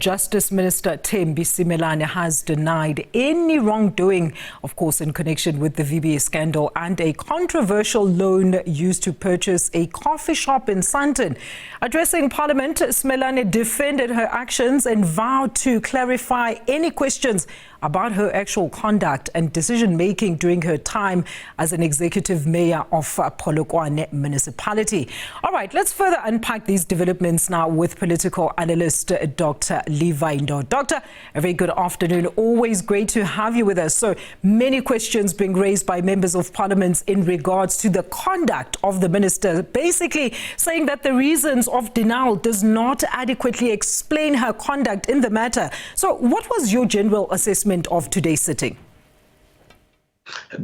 Justice Minister Thembi Simelane has denied any wrongdoing, of course, in connection with the VBS scandal and a controversial loan used to purchase a coffee shop in Sandton. Addressing Parliament, Simelane defended her actions and vowed to clarify any questions about her actual conduct and decision-making during her time as an executive mayor of Polokwane Municipality. All right, let's further unpack these developments now with political analyst Dr. Levy Ndou. Doctor, a very good afternoon. Always great to have you with us. So many questions being raised by members of parliament in regards to the conduct of the minister, basically saying that the reasons of denial does not adequately explain her conduct in the matter. So what was your general assessment of today's sitting?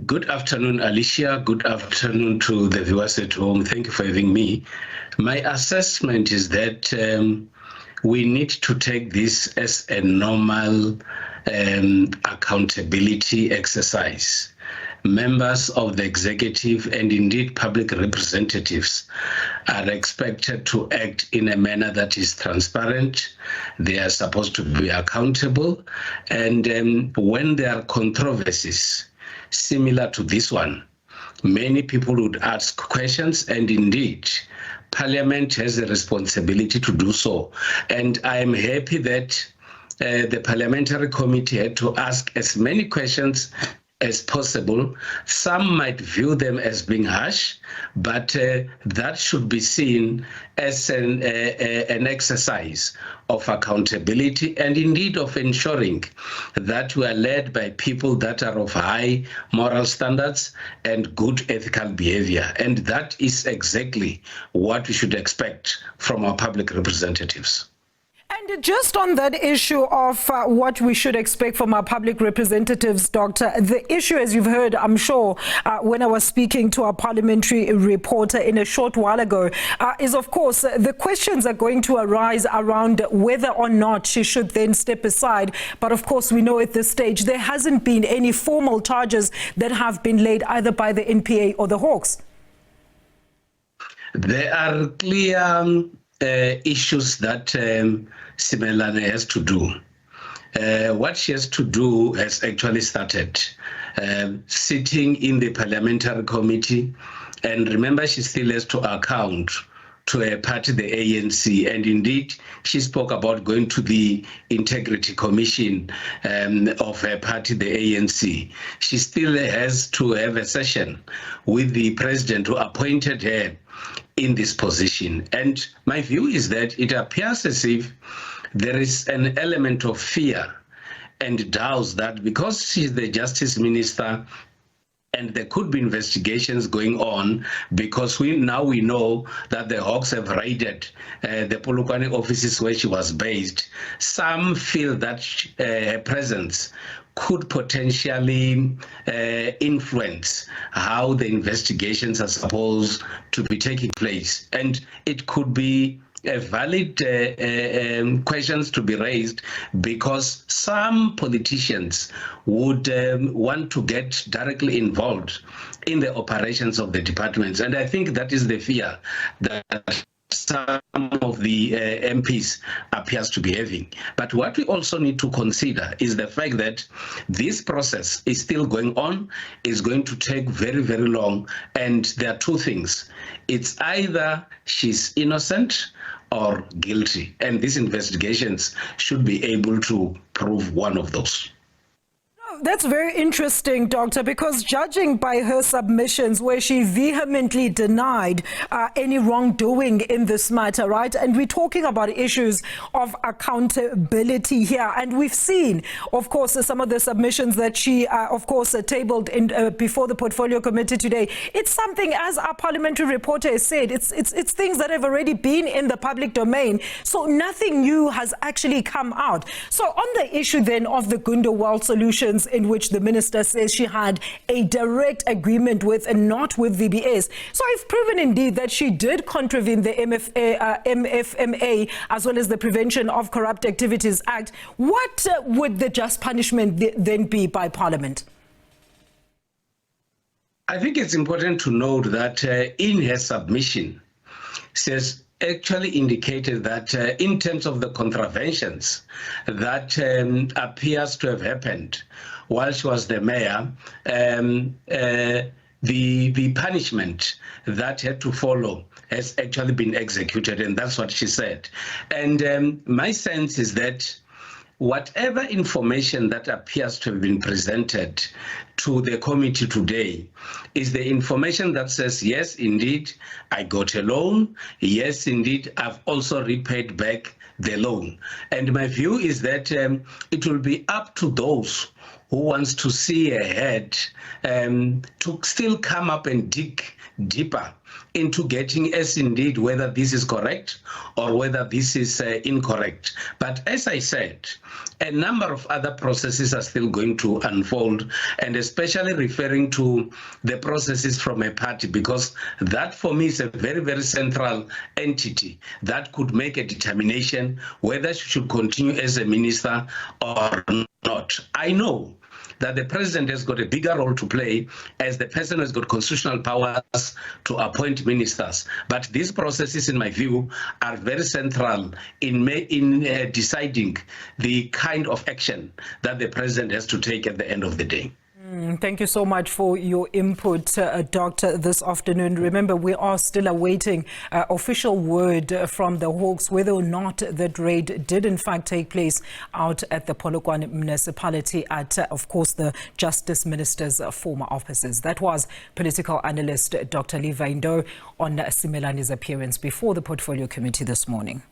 Good afternoon, Alicia. Good afternoon to the viewers at home. Thank you for having me. My assessment is that we need to take this as a normal accountability exercise. Members of the executive and indeed public representatives are expected to act in a manner that is transparent. They are supposed to be accountable. And when there are controversies similar to this one, many people would ask questions, and indeed, Parliament has a responsibility to do so. And I am happy that the Parliamentary Committee had to ask as many questions as possible. Some might view them as being harsh, but that should be seen as an exercise of accountability and indeed of ensuring that we are led by people that are of high moral standards and good ethical behavior. And that is exactly what we should expect from our public representatives. And just on that issue of what we should expect from our public representatives, Doctor, the issue, as you've heard, I'm sure, when I was speaking to our parliamentary reporter in a short while ago, is, of course, the questions are going to arise around whether or not she should then step aside. But, of course, we know at this stage there hasn't been any formal charges that have been laid either by the NPA or the Hawks. There are clear issues that Simelane has to do. What she has to do has actually started sitting in the parliamentary committee, and remember, she still has to account to a party, the ANC, and indeed she spoke about going to the Integrity Commission of her party, the ANC. She still has to have a session with the president who appointed her in this position. And my view is that it appears as if there is an element of fear and doubts that because she's the justice minister and there could be investigations going on, because we know that the Hawks have raided the Polokwane offices where she was based. Some feel that her presence could potentially influence how the investigations are supposed to be taking place. And it could be valid questions to be raised, because some politicians would want to get directly involved in the operations of the departments. And I think that is the fear that some of the MPs appears to be having. But what we also need to consider is the fact that this process is still going on, is going to take very, very long, and there are two things. It's either she's innocent or guilty, and these investigations should be able to prove one of those. That's very interesting, Doctor, because judging by her submissions where she vehemently denied any wrongdoing in this matter, right? And we're talking about issues of accountability here. And we've seen, of course, some of the submissions that she, of course, tabled in, before the Portfolio Committee today. It's something, as our parliamentary reporter has said, it's things that have already been in the public domain. So nothing new has actually come out. So on the issue then of the Gundo World Solutions, in which the minister says she had a direct agreement with and not with VBS. So if proven indeed that she did contravene the MFMA as well as the Prevention of Corrupt Activities Act, what would the just punishment then be by Parliament? I think it's important to note that in her submission says actually indicated that in terms of the contraventions that appears to have happened while she was the mayor, the punishment that had to follow has actually been executed, and that's what she said. And my sense is that whatever information that appears to have been presented to the committee today is the information that says, yes, indeed, I got a loan. Yes, indeed, I've also repaid back the loan. And my view is that it will be up to those who wants to see ahead to still come up and dig deeper into getting as indeed whether this is correct or whether this is incorrect. But as I said, a number of other processes are still going to unfold, and especially referring to the processes from a party, because that for me is a very, very central entity that could make a determination whether she should continue as a minister or not. I know that the president has got a bigger role to play as the person has got constitutional powers to appoint ministers. But these processes, in my view, are very central in deciding the kind of action that the president has to take at the end of the day. Thank you so much for your input, Doctor, this afternoon. Remember, we are still awaiting official word from the Hawks whether or not that raid did in fact take place out at the Polokwane Municipality at, of course, the Justice Minister's former offices. That was political analyst Dr. Levy Ndou on Simelane's appearance before the Portfolio Committee this morning.